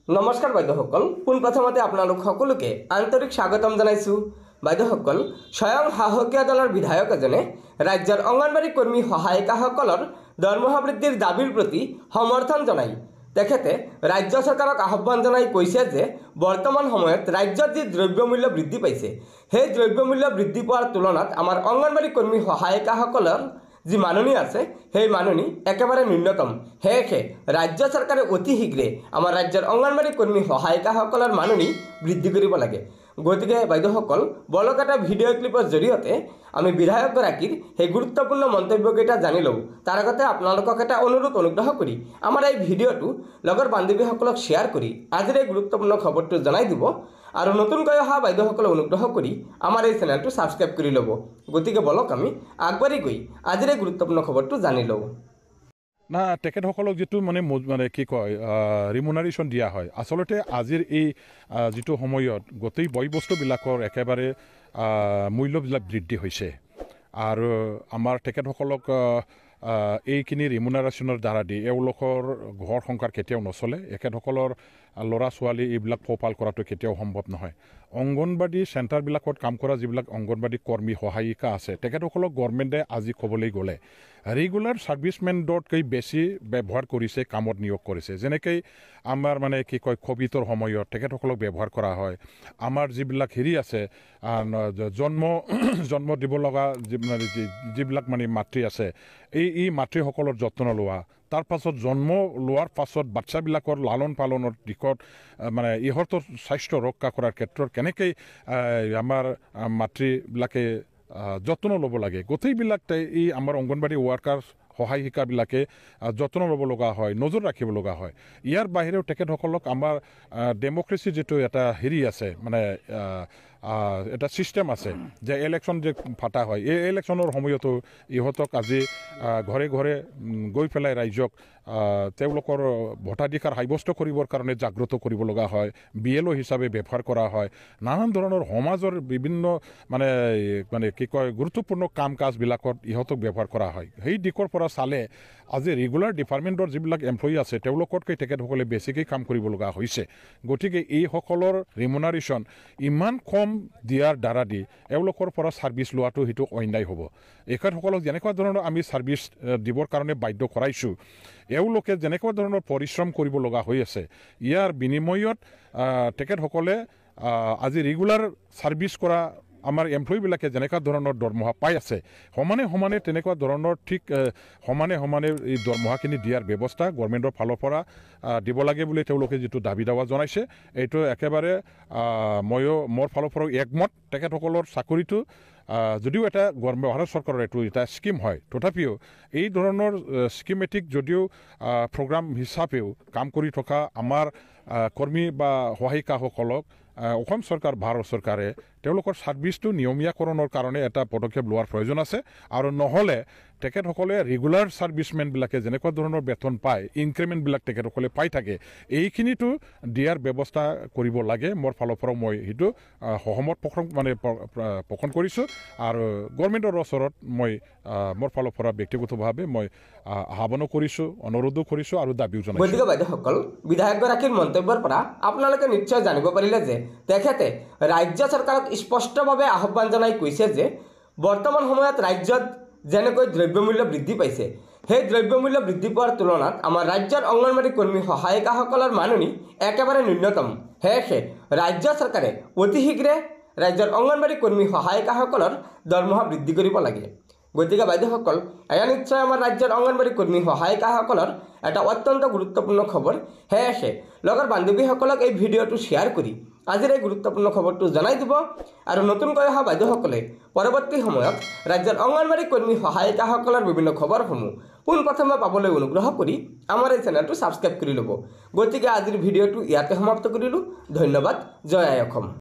নমস্কাৰ বাইদেউসকল, পোনপ্ৰথমতে আপোনালোক সকলোকে আন্তৰিক স্বাগতম জনাইছোঁ। বাইদেউসকল, স্বয়ং সাহসীয়া দলৰ বিধায়ক এজনে ৰাজ্যৰ অংগনবাড়ী কৰ্মী সহায়িকাসকলৰ দৰমহা বৃদ্ধিৰ দাবীৰ প্ৰতি সমৰ্থন জনাই তেখেতে ৰাজ্য চৰকাৰক আহ্বান জনাই কৈছে যে বৰ্তমান সময়ত ৰাজ্যত যি দ্ৰব্যমূল্য বৃদ্ধি পাইছে, সেই দ্ৰব্যমূল্য বৃদ্ধি পোৱাৰ তুলনাত আমাৰ অংগনবাড়ী কৰ্মী সহায়িকাসকলৰ যি মাননি আছে সেই মাননি একেবাৰে ন্যূনতম। সেয়েহে ৰাজ্য চৰকাৰে অতি শীঘ্ৰে আমাৰ ৰাজ্যৰ অংগনবাড়ী কৰ্মী সহায়িকাসকলৰ মাননি বৃদ্ধি কৰিব লাগে। গতিকে বাইদেউসকল, বলক এটা ভিডিঅ' ক্লিপৰ জৰিয়তে আমি বিধায়কগৰাকীৰ সেই গুৰুত্বপূৰ্ণ মন্তব্যকেইটা জানি লওঁ। তাৰ আগতে আপোনালোকক এটা অনুগ্ৰহ কৰি আমাৰ এই ভিডিঅ'টো লগৰ বান্ধৱীসকলক শ্বেয়াৰ কৰি আজিৰ এই গুৰুত্বপূৰ্ণ খবৰটো জনাই দিব আৰু নতুনকৈ অহা বাইদেউসকলক অনুগ্ৰহ কৰি আমাৰ এই চেনেলটো ছাবস্ক্ৰাইব কৰি ল'ব। গতিকে বলক আমি আগবাঢ়ি গৈ আজিৰ এই গুৰুত্বপূৰ্ণ খবৰটো জানি লওঁ। না তেখেতসকলক যিটো মানে কি কয় ৰিমুনাৰেশ্যন দিয়া হয়, আচলতে আজিৰ এই যিটো সময়ত গোটেই বয় বস্তুবিলাকৰ একেবাৰে মূল্যবিলাক বৃদ্ধি হৈছে আৰু আমাৰ তেখেতসকলক এইখিনি ৰিমুনাৰেশ্যনৰ দ্বাৰা দি এওঁলোকৰ ঘৰ সংসাৰ কেতিয়াও নচলে। এখেতসকলৰ ল'ৰা ছোৱালী এইবিলাক পোহপাল কৰাটো কেতিয়াও সম্ভৱ নহয়। অংগনবাড়ী চেণ্টাৰবিলাকত কাম কৰা যিবিলাক অংগনবাড়ী কৰ্মী সহায়িকা আছে, তেখেতসকলক গভৰ্ণমেণ্টে আজি ক'বলৈ গ'লে ৰেগুলাৰ ছাৰ্ভিচমেনতকৈ বেছি ব্যৱহাৰ কৰিছে, কামত নিয়োগ কৰিছে। যেনেকৈ আমাৰ মানে কি কয় ক'ভিডৰ সময়ত তেখেতসকলক ব্যৱহাৰ কৰা হয়। আমাৰ যিবিলাক আছে জন্ম দিব লগা যিবিলাক মানে মাতৃ আছে, এই মাতৃসকলৰ যত্ন লোৱা, তাৰ পাছত জন্ম লোৱাৰ পাছত বাচ্চাবিলাকৰ লালন পালনৰ দিশত মানে ইহঁতৰ স্বাস্থ্য ৰক্ষা কৰাৰ ক্ষেত্ৰত কেনেকৈ আমাৰ মাতৃবিলাকে যত্ন ল'ব লাগে, গোটেইবিলাক এই আমাৰ অংগনবাড়ী ৱাৰ্কাৰ সহায়িকাবিলাকে যত্ন ল'ব লগা হয়, নজৰ ৰাখিব লগা হয়। ইয়াৰ বাহিৰেও তেখেতসকলক আমাৰ ডেম'ক্ৰেচি যিটো এটা আছে, মানে এটা ছিষ্টেম আছে যে ইলেকশ্যন যে ফাটা হয়, এই ইলেকশ্যনৰ সময়তো ইহঁতক আজি ঘৰে ঘৰে গৈ পেলাই ৰাইজক তেওঁলোকৰ ভোটাধিকাৰ সাব্যস্ত কৰিবৰ কাৰণে জাগ্ৰত কৰিব লগা হয়। BLO হিচাপে ব্যৱহাৰ কৰা হয়। নানান ধৰণৰ সমাজৰ বিভিন্ন মানে কি কয় গুৰুত্বপূৰ্ণ কাম কাজবিলাকত ইহঁতক ব্যৱহাৰ কৰা হয়। সেই দিশৰ পৰা চালে আজি ৰেগুলাৰ ডিপাৰ্টমেণ্টৰ যিবিলাক এমপ্লয়ী আছে তেওঁলোকতকৈ তেখেতসকলে বেছিকৈ কাম কৰিব লগা হৈছে। গতিকে এইসকলৰ ৰিমুনাৰেশ্যন ইমান কম দিয়াৰ দ্বাৰা দি এওঁলোকৰ পৰা ছাৰ্ভিচ লোৱাটো সেইটো অন্যায় হ'ব। এখেতসকলক যেনেকুৱা ধৰণৰ আমি ছাৰ্ভিচ দিবৰ কাৰণে বাধ্য কৰাইছোঁ, এওঁলোকে যেনেকুৱা ধৰণৰ পৰিশ্ৰম কৰিব লগা হৈ আছে, ইয়াৰ বিনিময়ত তেখেতসকলে আজি ৰেগুলাৰ ছাৰ্ভিচ কৰা আমাৰ এমপ্লয়ীবিলাকে যেনেকুৱা ধৰণৰ দৰমহা পাই আছে, সমানে তেনেকুৱা ধৰণৰ ঠিক সমানে এই দৰমহাখিনি দিয়াৰ ব্যৱস্থা গভৰ্ণমেণ্টৰ ফালৰ পৰা দিব লাগে বুলি তেওঁলোকে যিটো দাবী দাৱা জনাইছে, এইটো একেবাৰে মোৰ ফালৰ পৰাও একমত। তেখেতসকলৰ চাকৰিটো যদিও এটা ভাৰত চৰকাৰৰ এইটো এটা স্কিম হয়, তথাপিও এই ধৰণৰ স্কিমেটিক যদিও প্ৰগ্ৰাম হিচাপেও কাম কৰি থকা আমাৰ কৰ্মী বা সহায়িকাসকলক অসম চৰকাৰ, ভাৰত চৰকাৰে তেওঁলোকৰ ছাৰ্ভিচটো নিয়মীয়াকৰণৰ কাৰণে এটা পদক্ষেপ লোৱাৰ প্ৰয়োজন আছে। আৰু নহ'লে তেখেতসকলে ৰেগুলাৰ ছাৰ্ভিচমেনবিলাকে যেনেকুৱা ধৰণৰ বেতন পায়, ইনক্ৰিমেণ্টবিলাক তেখেতসকলে পাই থাকে, এইখিনিতো দিয়াৰ ব্যৱস্থা কৰিব লাগে। মোৰ ফালৰ পৰাও মই সেইটো সহমত পোষণ কৰিছোঁ আৰু গভৰ্ণমেণ্টৰ ওচৰত মই মোৰ ফালৰ পৰা ব্যক্তিগতভাৱে মই আহ্বানো কৰিছোঁ, অনুৰোধো কৰিছোঁ আৰু দাবীও জনাইছোঁ। গতিকে বাইদেউসকল, বিধায়কগৰাকীৰ মন্তব্যৰ পৰা আপোনালোকে নিশ্চয় জানিব পাৰিলে যে তেখেতে ৰাজ্য চৰকাৰক স্পষ্টভাৱে আহ্বান জনাই কৈছে যে বৰ্তমান সময়ত ৰাজ্যত যেনেকৈ দ্ৰব্যমূল্য বৃদ্ধি পাইছে, সেই দ্ৰব্যমূল্য বৃদ্ধি পোৱাৰ তুলনাত আমাৰ ৰাজ্যৰ অংগনবাড়ী কৰ্মী সহায়িকাসকলৰ মাননি একেবাৰে ন্যূনতম। সেয়েহে ৰাজ্য চৰকাৰে অতি শীঘ্ৰে ৰাজ্যৰ অংগনবাড়ী কৰ্মী সহায়িকাসকলৰ দৰমহা বৃদ্ধি কৰিব লাগে। গতিকে বাইদেউসকল, এয়া নিশ্চয় আমাৰ ৰাজ্যৰ অংগনবাড়ী কৰ্মী সহায়িকাসকলৰ এটা অত্যন্ত গুৰুত্বপূৰ্ণ খবৰ। সেয়েহে লগৰ বান্ধৱীসকলক এই ভিডিঅ'টো শ্বেয়াৰ কৰি আজিৰ এই গুৰুত্বপূৰ্ণ খবৰটো জনাই দিব আৰু নতুনকৈ অহা বাইদেউসকলে পৰৱৰ্তী সময়ত ৰাজ্যৰ অংগনবাড়ী কৰ্মী সহায়িকাসকলৰ বিভিন্ন খবৰসমূহ পোনপ্ৰথমে পাবলৈ অনুগ্ৰহ কৰি আমাৰ এই চেনেলটো ছাবস্ক্ৰাইব কৰি ল'ব। গতিকে আজিৰ ভিডিঅ'টো ইয়াতে সমাপ্ত কৰিলোঁ। ধন্যবাদ। জয় আই অসম।